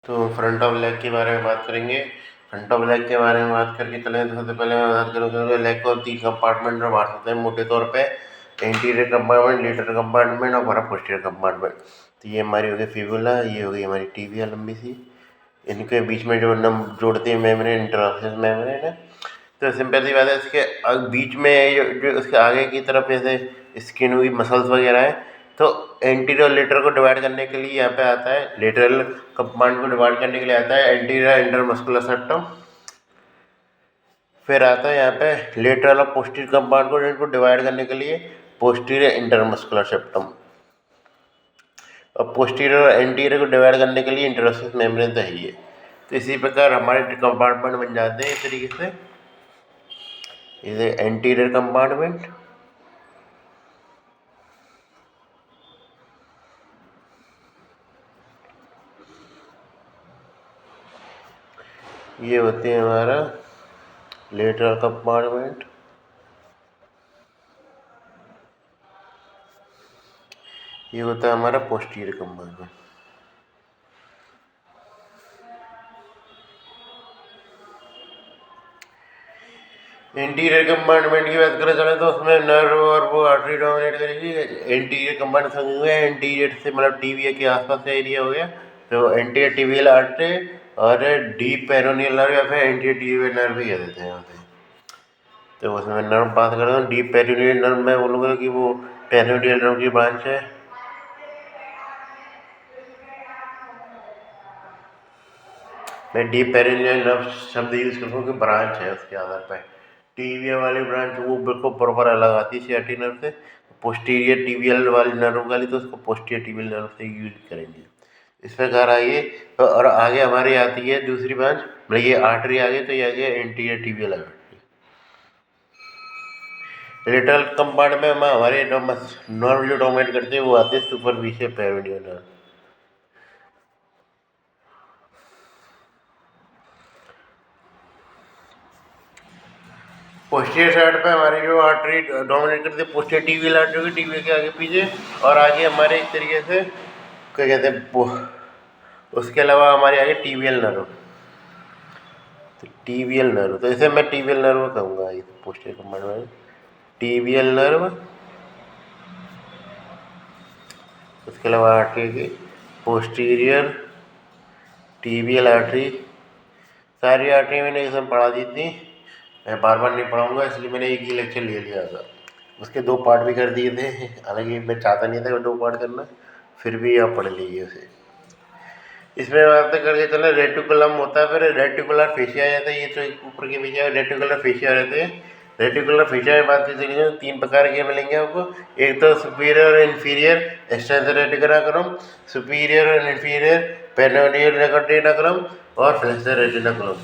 तो front of leg के बारे में बात करेंगे। फ्रंट ऑफ लेग के बारे में बात करके चलें तो सबसे पहले मैं बात करूँगा लेग को 3 कंपार्टमेंट में बांट सकते हैं मोटे तौर पे। एंटीरियर कंपार्टमेंट, लेटरल कंपार्टमेंट और हमारा पोस्टीरियर कंपार्टमेंट। तो ये हमारी हो गई फिबुला, ये हो गई हमारी टिबिया लंबी सी। इनके बीच में जो नम जोड़ती है मेम्ब्रेन, इंटरऑस्सेस मेम्ब्रेन है। तो सिंपल सी बात है, इसके बीच में जो इसके आगे की तरफ जैसे स्किन हुई, मसल्स वगैरह है, तो एंटीरियर और लेटरल को डिवाइड करने के लिए यहाँ पे आता है, लेटरल कंपार्टमेंट को डिवाइड करने के लिए आता है एंटीरियर इंटरमस्कुलर सेप्टम। फिर आता है यहाँ पे लेटरल और पोस्टीरियर कंपार्टमेंट को डिवाइड करने के लिए पोस्टीरियर इंटरमस्कुलर सेप्टम, और पोस्टीरियर और एंटीरियर को डिवाइड करने के लिए इंटरऑस्सेस मेम्ब्रेन तो है ही है। तो इसी प्रकार हमारे कंपार्टमेंट बन जाते हैं इस तरीके से। ये एंटीरियर कंपार्टमेंट, ये होते हैं हमारा लेटरल कंपार्टमेंट, ये होता है हमारा पोस्टीरियर कंपार्टमेंट। इंटीरियर कंपार्टमेंट की बात करें चले तो उसमें नर्व और वो आर्टरी डोमिनेट करेगी। इंटीरियर कंपार्टमेंट समझ गए, इंटीरियर से मतलब टीबिया के आसपास का एरिया हो गया, तो एंटीरियर टिबियल आर्टरी और डीप पेरोनियल नर्व या फिर एंटीरियर टिबियल नर्व भी कह देते हैं यहाँ पे। तो उसमें नर्व बात करता हूँ, डीप पेरोनियल नर्व में बोलूँगा कि वो पेरोनियल नर्व की ब्रांच है। मैं डीप पेरिनियल नर्व शब्द यूज़ करूँ कि ब्रांच है, उसके आधार पर टीबिया वाली ब्रांच वो बिल्कुल प्रॉपर अलग आती है सियाटिक नर्व से। पोस्टीरियर टिबियल वाली नर्व वाली तो उसको पोस्टीरियर टिबियल नर्व से यूज करेंगे। इस प्रकार आइए, और आगे हमारी आती है दूसरी ब्रांच, मतलब ये आर्टरी आ गई तो ये आ गया anterior tibial artery. Lateral compartment में हमारे नर्व जो डोमिनेट करते हैं वो आते हैं superficial peroneal nerve. Posterior side पे हमारी जो आर्टरी डोमिनेट करती है पोस्टीरियर टिबियल आर्टरी होगी, टिबिया के आगे पीछे, और आगे हमारे इस तरीके से क्या कहते हैं, उसके अलावा हमारे आगे टिबियल नर्व। तो टिबियल नर्व, तो इसे मैं टिबियल नर्व कहूँगा, ये पोस्टीरियर कंपार्टमेंट टिबियल नर्व। उसके अलावा आर्टरी की पोस्टीरियर टिबियल आर्टरी, सारी आर्टरी मैंने एक समय पढ़ा दी थी, मैं बार बार नहीं पढ़ाऊँगा इसलिए मैंने एक ही लेक्चर ले लिया था। उसके 2 पार्ट भी कर दिए थे, हालांकि मैं चाहता नहीं था कि 2 पार्ट करना, फिर भी आप पढ़ लीजिए उसे। इसमें बात करके चले, रेटिकुलम होता है, फिर रेटिकुलर फेशिया रहता है, ये तो एक ऊपर के पीछे रेटिकुलर फेशिया रहते हैं। रेटिकुलर फेशिया में बात करते हैं 3 प्रकार के मिलेंगे आपको। एक तो सुपीरियर और इन्फीरियर एक्सटेंसर रेटिकुलम, सुपीरियर और इन्फीरियर पेरिनियल रेटिकुलम और फ्लेक्सर रेटिकुलम।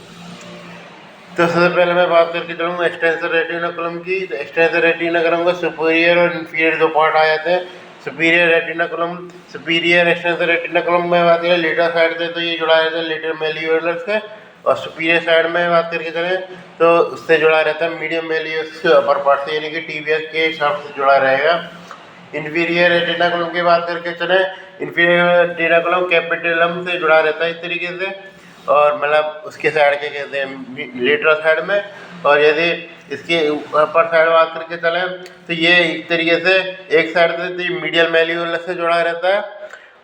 तो सबसे पहले मैं बात करके चलूँगा एक्सटेंसर रेटिकुलम की। तो एक्सटेंसर रेटिकुलम का सुपीरियर और इन्फीरियर 2 पार्ट आ जाते हैं। Superior reticulum, superior extensor reticulum में बात करें लेटर साइड से तो ये जुड़ा रहता है लेटर मेलियोलर से, और सुपीरियर साइड में बात करके चलें तो उससे जुड़ा रहता है मीडियम मेलियोस अपर पार्ट से, यानी कि टीबिया के शाफ्ट से जुड़ा रहेगा। इन्फीरियर रेटिकुलम की बात करके चलें, इन्फीरियर रेटिकुलम कैपिटलम से जुड़ा रहता है इस तरीके से, और मतलब उसके साइड के कहते हैं लेटरल साइड में। और यदि इसके अपर साइड बात करके चलें तो ये एक तरीके से एक साइड से तो ये मीडियल मेल्यूलस से जुड़ा रहता है,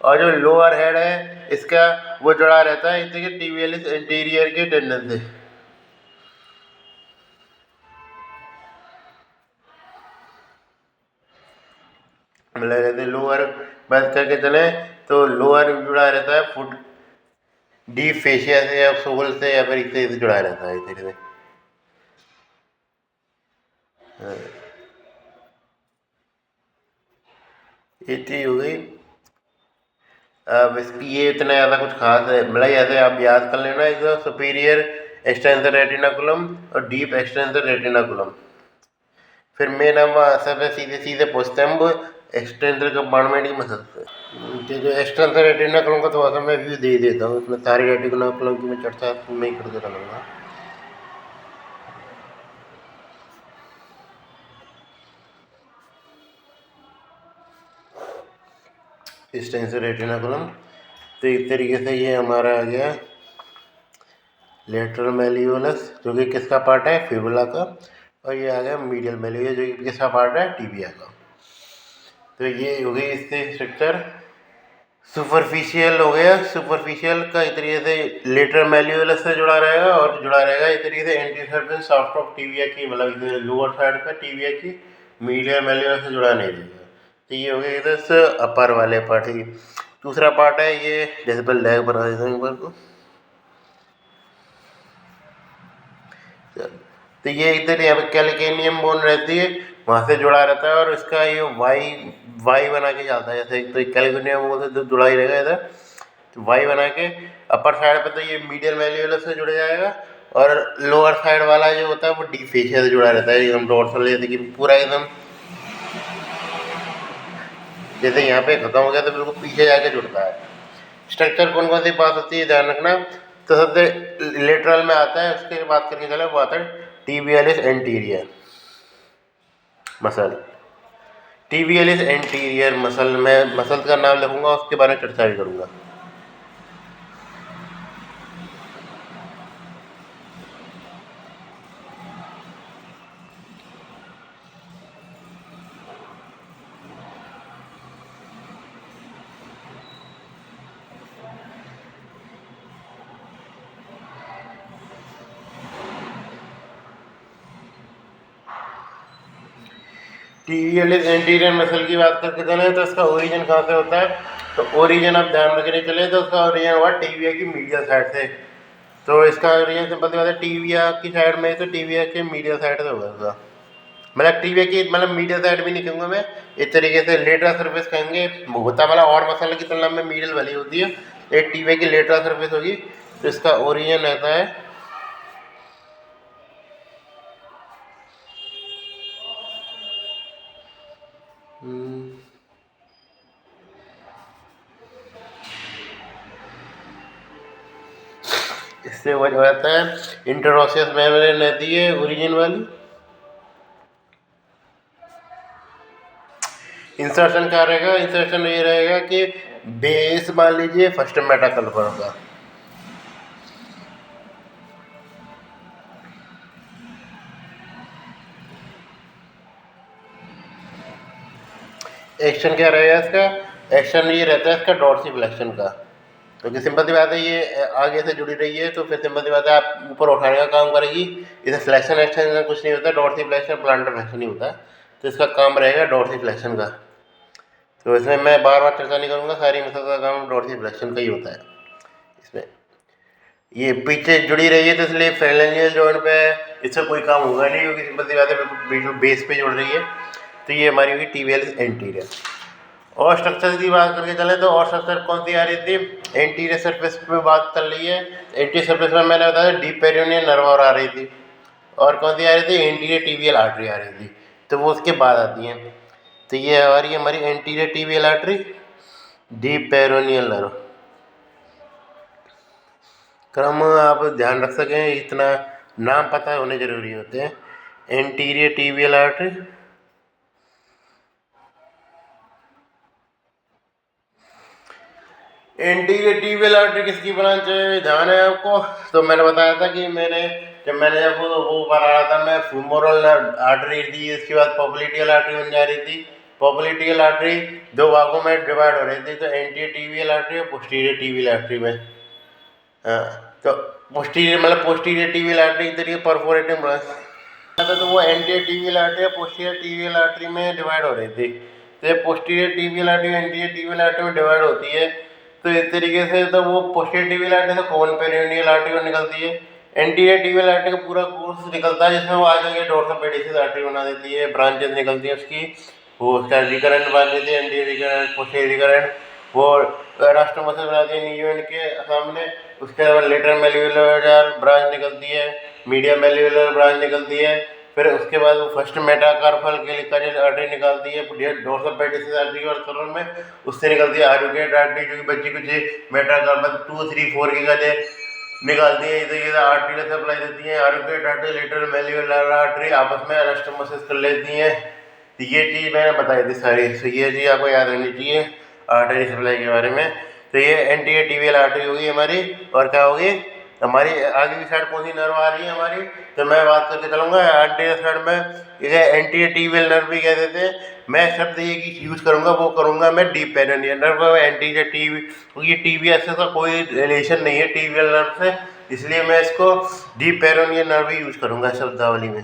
और जो लोअर हेड है इसका वो जुड़ा रहता है इस तरीके टिबियलिस एंटीरियर के टेंडन से। मतलब यदि लोअर बात करके चले तो लोअर जुड़ा रहता है फुट डीप फेशिया से या सोल से या फिर इस तरीके से जुड़ा रहता है इस तरीके से। ये चीज हो गई। अब इसकी ये इतना ज़्यादा कुछ खास है, मतलब ऐसे आप याद कर लेना, एक सुपीरियर एक्सटेंसर रेटिनाकुलम और डीप एक्सटेंसर रेटिनाकुलम। फिर मेन हम सब सीधे सीधे पोस्टम्ब एक्सटेंसर कंपार्टमेंट की मदद से। तो जो एक्सटेंसर रेटिनाकुलम का थोड़ा सा मैं व्यू दे देता हूँ, उसमें सारी रेटिनाकुलम की मैं चर्चा मैं ही करते रहूँगा। एक्सटेंसर रेटिनाकुलम तो इस तरीके से ये हमारा आ गया लेटरल मेल्यूलस, जो कि किसका पार्ट है, फिबुला का। और ये आ गया मीडियल मेल्यूलस, जो कि किसका पार्ट है, टिबिया का। तो ये हो गई इससे स्ट्रक्चर। सुपरफिशियल हो गया, सुपरफिशियल का इस तरीके से लेटरल मेल्यूलस से जुड़ा रहेगा और जुड़ा रहेगा इस तरीके से anti surface soft of tibia की, मतलब लोअर साइड का टिबिया की मीडियल मेल्यूलस से जुड़ा नहीं रहेगा। तो ये हो गया इधर से अपर वाले पार्ट की। दूसरा पार्ट है ये, जैसे पहले लेग बना देता हूँ एक बार को। तो ये इधर यहाँ पे कैल्केनियम बोन रहती है, वहाँ से जुड़ा रहता है और इसका ये वाई वाई बना के जाता है। जैसे तो कैल्केनियम बोन से जुड़ा ही रहेगा इधर, तो वाई बना के अपर साइड पे तो ये मीडियल मेल्यूलस से जुड़ जाएगा। और लोअर साइड वाला जो होता है वो डी फेशिया से जुड़ा रहता है, एकदम डोर्सल, जैसे कि पूरा एकदम जैसे यहाँ पे खत्म हो गया तो बिल्कुल पीछे जाके जुड़ता है। स्ट्रक्चर कौन कौन सी बात होती है ध्यान रखना। तो सबसे लेटरल में आता है, उसके बात करके चले, वो आता है tibialis anterior muscle. Tibialis anterior muscle, में मसल का नाम लिखूंगा, उसके बारे में चर्चा भी करूंगा। टिबियालिस एंटीरियर मसल की बात करके चले तो इसका ओरिजिन कहाँ से होता है। तो ओरिजिन आप ध्यान रखने चले तो उसका ओरिजिन हुआ टिबिया की मीडियल साइड से। तो इसका ओरिजिन सिंपल सी बात है, टिबिया की साइड में, तो टिबिया के मीडियल साइड से होगा उसका, मतलब टिबिया की, मतलब मीडियल साइड भी नहीं कहूँगा मैं, इस तरीके से लेटरल सरफेस कहेंगे वो होता, मतलब और मसल की तुलना में मीडियल वाली होती है, एक टिबिया की लेटरल सरफेस होगी। तो इसका ओरिजिन रहता है इससे वो जो रहता है इंटरऑसियस मेम्ब्रेन रहती है ओरिजिन वाली। इंसर्शन क्या रहेगा, इंसर्शन ये रहेगा कि बेस मान लीजिए फर्स्ट मेटाकार्पल का, एक्शन क्या रहेगा इसका, एक्शन ये रहता है इसका डॉर्सिफ्लेक्शन का। क्योंकि सिंपल सी बात है ये आगे से जुड़ी रही है, तो फिर सिंपल सी बात है आप ऊपर उठाने का काम करेगी। इसे फ्लैक्शन एक्शन का कुछ नहीं होता, डॉर्सिफ्लेक्शन प्लांटर फ्लैक्शन ही होता है। तो इसका काम रहेगा डॉर्सिफ्लेक्शन का। तो इसमें मैं बार बार चर्चा नहीं करूँगा, सारी मसल का काम डॉर्सिफ्लेक्शन का ही होता है। इसमें ये पीछे जुड़ी रही है तो इसलिए फेलेनियल जॉइंट पे इससे कोई काम होगा नहीं, क्योंकि सिंपल सी बात है बिल्कुल बेस पे जुड़ रही है। तो ये हमारी होगी टिबियालिस एंटीरियर। और स्ट्रक्चर की बात करके चले तो और स्ट्रक्चर कौन सी आ रही थी, एंटीरियर सरफेस पे बात कर रही है। एंटीरियर सरफेस में मैंने बताया डीप पेरिनियल नर्व और आ रही थी, और कौन सी आ रही थी, एंटीरियर टिबियल आर्टरी आ रही थी। तो वो उसके बाद आती हैं। तो ये आ रही है हमारी anterior tibial artery, deep peroneal nerve. क्रम आप ध्यान रख सकें, इतना नाम पता होने जरूरी होते हैं। Anterior tibial artery, anterior tibial artery किसकी ब्रांच है, ध्यान है आपको। तो मैंने बताया था कि जब वो बना रहा था मैं, फ्यूमोरल आर्टरी थी, इसके बाद पोप्लिटियल आर्टरी बन जा रही थी। पोप्लिटियल आर्टरी दो भागों में डिवाइड हो रही थी, तो एंटीरियर टिबियल आर्टरी और पोस्टीरियर टिबियल आर्टरी में। हाँ, तो पोस्टीरियर मतलब पोस्टीरियर टिबियल आर्टरी तरीके परफोरेटिंग ब्रांच था, तो वो एंटीरियर टिबियल आर्टरी और पोस्टीरियर टिबियल आर्टरी में डिवाइड हो रही थी। तो ये posterior tibial artery anterior tibial artery में डिवाइड होती है। तो इस तरीके से तो वो पोस्टीरियर टिबियल आर्टरी से कॉमन पेरिनियल आर्टरी में निकलती है। एंटीरियर टिबियल आर्टरी का पूरा कोर्स निकलता है, जिसमें वो आगे के डोर्सल पेडिसिस आर्टरी बना देती है, ब्रांचेस निकलती है उसकी। वो उसका रिकरेंट बना देती है, एंटीरियर रिकरेंट, पोस्टीरियर रिकरेंट। वो राष्ट्र मसल बनाती है न्यूयन के सामने। उसके बाद लेटरल मेल्यूलर ब्रांच निकलती है, मीडियम मेल्यूलर ब्रांच निकलती है। फिर उसके बाद वो फर्स्ट मेटाकार्पल के लिए आर्टरी निकालती है डोर्सल पेडिसिस आर्टरी और सरोन में। उससे निकलती है आर्टिकुलेट आर्टरी, जो कि बच्ची कुछ मेटाकार्पल 2, 3, 4 के गले निकालती है। इधर आर्टरी सप्लाई देती है। आर्टिकुलेट आर्टरी लेटरल मेल्यूलर आर्टरी आपस में एनास्टोमोसिस कर लेती हैं। तो ये चीज़ मैंने बताई थी सारी। तो ये चीज़ आपको याद रखनी चाहिए आर्टरी सप्लाई के बारे में। तो ये एंटीरियर टीबियल आर्टरी होगी हमारी। और क्या होगी हमारी आगे की साइड कौन सी नर्व आ रही है हमारी, तो मैं बात करके चलूँगा एंटीरियर साइड में इसे एंटीरियर टीबियल नर्व भी कह देते हैं। मैं शब्द ये की यूज़ करूँगा वो करूँगा मैं deep peroneal nerve anterior TB, क्योंकि टीबियल से तो कोई रिलेशन नहीं है टीबियल नर्व से, इसलिए मैं इसको डीप पेरोनियल नर्व ही यूज़ करूँगा शब्दावली में।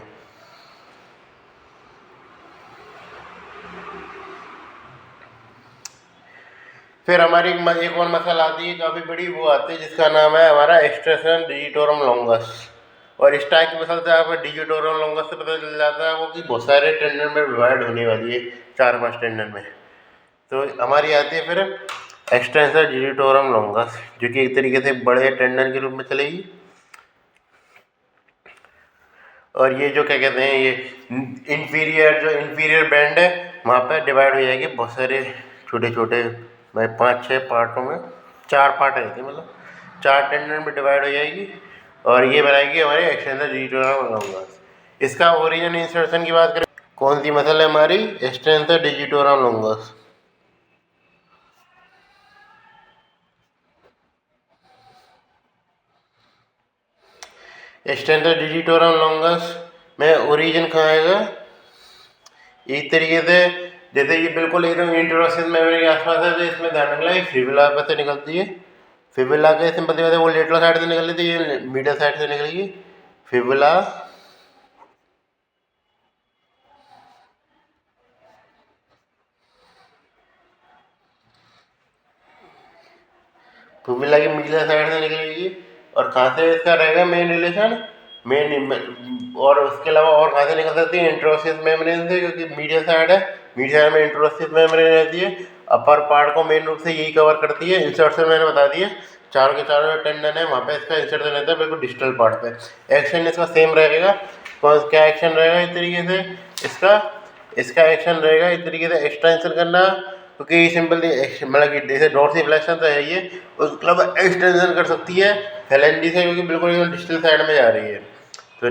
फिर हमारी एक और मसल आती है काफ़ी बड़ी, वो आती है जिसका नाम है हमारा एक्सटेंशन डिजिटोरम लॉन्गस। और इस टाइप की मसल से आपको डिजिटोरम लॉन्गस से पता चल जाता है वो कि बहुत सारे टेंडन में डिवाइड होने वाली है, 4-5 टेंडन में। तो हमारी आती है फिर एक्सटेंशन डिजिटोरम लॉन्गस, जो कि एक तरीके से बड़े टेंडन के रूप में चलेगी। और ये जो क्या कहते हैं ये इंफीरियर बैंड है वहाँ पर डिवाइड हो जाएगी बहुत सारे छोटे छोटे 5-6 पार्टों में, 4 पार्ट रहते हैं, मतलब 4 टेंडन में डिवाइड हो जाएगी। और ये बनाएगी हमारे एक्सटेंशन डिजिटोरम लॉन्गस। इसका ओरिजिन इंसर्शन की बात करें, कौन सी मसल है हमारी, extension digitorum longus. Extension digitorum longus में ओरिजिन कहाँ आएगा, एक तरीके से जैसे ये बिल्कुल एकदम इंट्रोसिस मेमोरी के आसपास है, तो इसमें ध्यान रखना है फिबुला पर से निकलती है। फिबुला के सिंपल सी बात है वो लेटरल साइड से निकल रही थी, ये मीडियल साइड से निकलेगी फिबुला। फिबुला की मीडियल साइड से निकलेगी। और कहाँ से इसका रहेगा मेन रिलेशन, और उसके अलावा और कहाँ से निकल सकती है, इंट्रोसिस मेम्ब्रेन से, क्योंकि मीडियल साइड है, मीडियल साइड में इंट्रोसिस मेम्ब्रेन रहती है। अपर पार्ट को मेन रूप से यही कवर करती है। इंसर्शन मैंने बता दिया, चारों के चारों टेंडन है वहाँ पे इसका इंसर्शन रहता है बिल्कुल डिस्टल पार्ट पे। एक्शन इसका सेम रहेगा। कौन क्या एक्शन रहेगा इस तरीके से, इसका एक्शन रहेगा इस तरीके से एक्सटेंशन करना, क्योंकि सिंपल मतलब कि जैसे डोर्सिफ्लेक्शन तो है ये, उसके अलावा एक्सटेंशन कर सकती है फेलेंडी से, क्योंकि बिल्कुल एकदम डिस्टल साइड में जा रही है। तो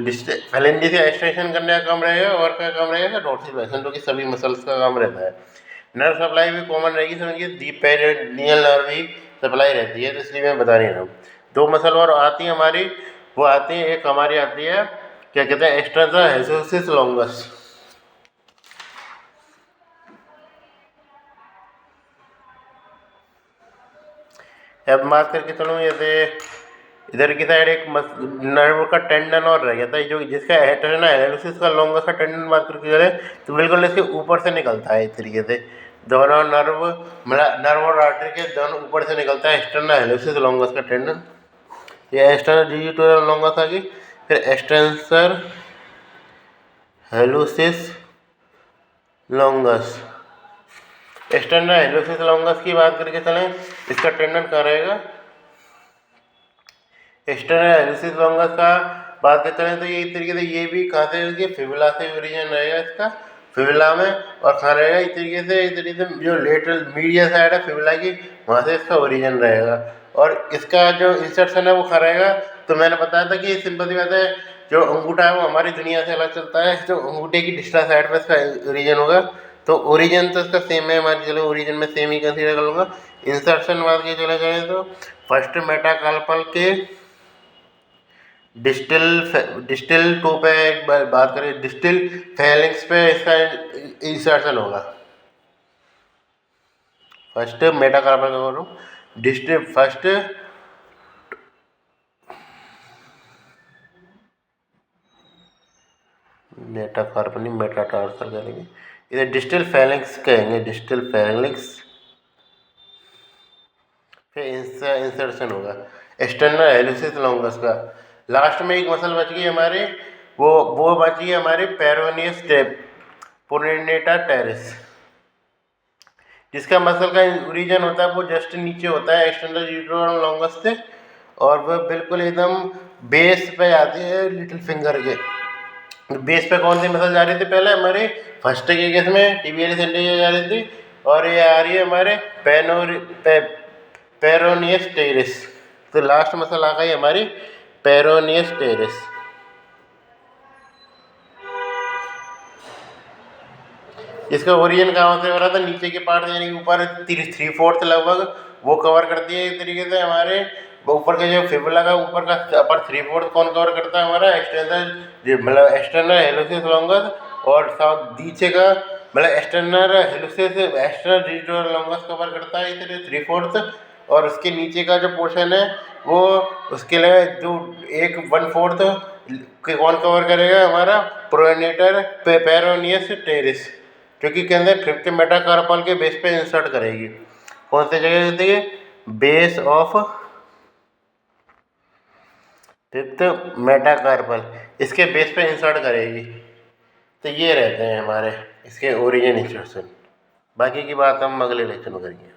फेलेंडी से एक्सटेंशन करने का काम रहेगा, और क्या काम रहेगा डोर्सिफ्लेक्शन, जो कि सभी मसल्स का काम रहता है। नर्व सप्लाई भी कॉमन रहेगी, समझिए डीप पेरिनियल नर्व ही सप्लाई रहती है, तो इसलिए मैं बता नहीं रहा हूँ। 2 मसल और आती है हमारी, वो आती है, एक हमारी आती है क्या कहते हैं एक्सटेंशन हेसोसिस लॉन्गस। अब बात करके चलो जैसे इधर की साइड एक नर्व का टेंडन और रह गया था, जो जिसका टेंडन एनालिसिस का लॉन्गस का टेंडन बात करके चले तो बिल्कुल इसके ऊपर से निकलता है इस तरीके से। दोनों नर्व मतलब नर्व और आर्टरी के दोनों ऊपर से निकलता है एक्सटर्नल हेलुसिस लॉन्गस का टेंडन। ये एक्सटर्नल डिजिटल लॉन्गस आ गई। फिर एक्सटेंसर हेलुसिस लॉन्गस। एक्सटर्नल हेलुसिस लॉन्गस की बात करके चलें, इसका टेंडन कहाँ रहेगा, एक्सटर्नल हेलुसिस लॉन्गस का बात करते हैं तो ये इस तरीके से ये भी कहाँ से होगी, फिबुला से ओरिजिन रहेगा इसका, फिबुला में। और कहाँ रहेगा इस तरीके से जो लेटरल मीडियल साइड है फिबुला की, वहाँ से इसका ओरिजिन रहेगा। और इसका जो इंसर्शन है वो कहाँ रहेगा, तो मैंने बताया था कि सिंपल सी बात है, जो अंगूठा है वो हमारी दुनिया से अलग चलता है, जो अंगूठे की डिस्टल साइड पर इसका ओरिजिन होगा। तो ओरिजिन तो इसका सेम है, हमारी चलो ओरिजिन में सेम ही कंसीडर कर लूँगा। इंसर्शन बात के चले जाए तो फर्स्ट मेटाकार्पल के डिस्टल टू पे एक बार बात करें, डिस्टल फेलिंक्स पे इसका इंसर्शन होगा। फर्स्ट मेटाकार्पल का करूँ, डिस्टल फर्स्ट मेटाकार्पल नहीं मेटाटार्सल करेंगे, इधर डिस्टल फेलिंक्स कहेंगे, डिस्टल फेलिंक्स फिर इंसर्शन होगा एक्सटर्नल हेलुसिस लॉन्गस का। लास्ट में एक मसल बच गई हमारे, वो बच गई हमारी पेरोनियस पोर्नेटा टेरिस, जिसका मसल का ओरिजिन होता है वो जस्ट नीचे होता है एक्सटर्नल डिजिटल लॉन्गस से, और वह बिल्कुल एकदम बेस पे आती है लिटिल फिंगर के। बेस पे कौन सी मसल जा रही थी पहले हमारे, फर्स्ट के केस में टिबियलिस एंटीरियर जा रही थी, और ये आ रही है हमारे पेरोनियस टेरिस। तो लास्ट मसल आ गई हमारी पेरोनियस टेरिस। इसका ओरिजिन कहाँ से हो रहा था, नीचे के पार्ट यानी ऊपर 3/4 लगभग वो कवर करती है एक तरीके से हमारे ऊपर का जो फिबुला का ऊपर का अपर 3/4 कौन कवर करता है हमारा एक्सटर्नल, मतलब एक्सटर्नल हेलुसिस लॉन्गस, और साथ नीचे का मतलब external hallucis external digital longus cover करता है इधर 3/4, और उसके नीचे का जो पोर्शन है वो उसके लिए जो 1/4 कौन कवर करेगा हमारा प्रोनेटर पेरोनियस टेरिस, क्योंकि के अंदर फिफ्थ मेटाकार्पल के बेस पे इंसर्ट करेगी। कौन सी जगह होती है? बेस ऑफ फिफ्थ मेटाकार्पल, इसके बेस पे इंसर्ट करेगी। तो ये रहते हैं हमारे इसके ओरिजिन इंस्ट्रक्शन। बाकी की बात हम अगले लेक्चर में करेंगे।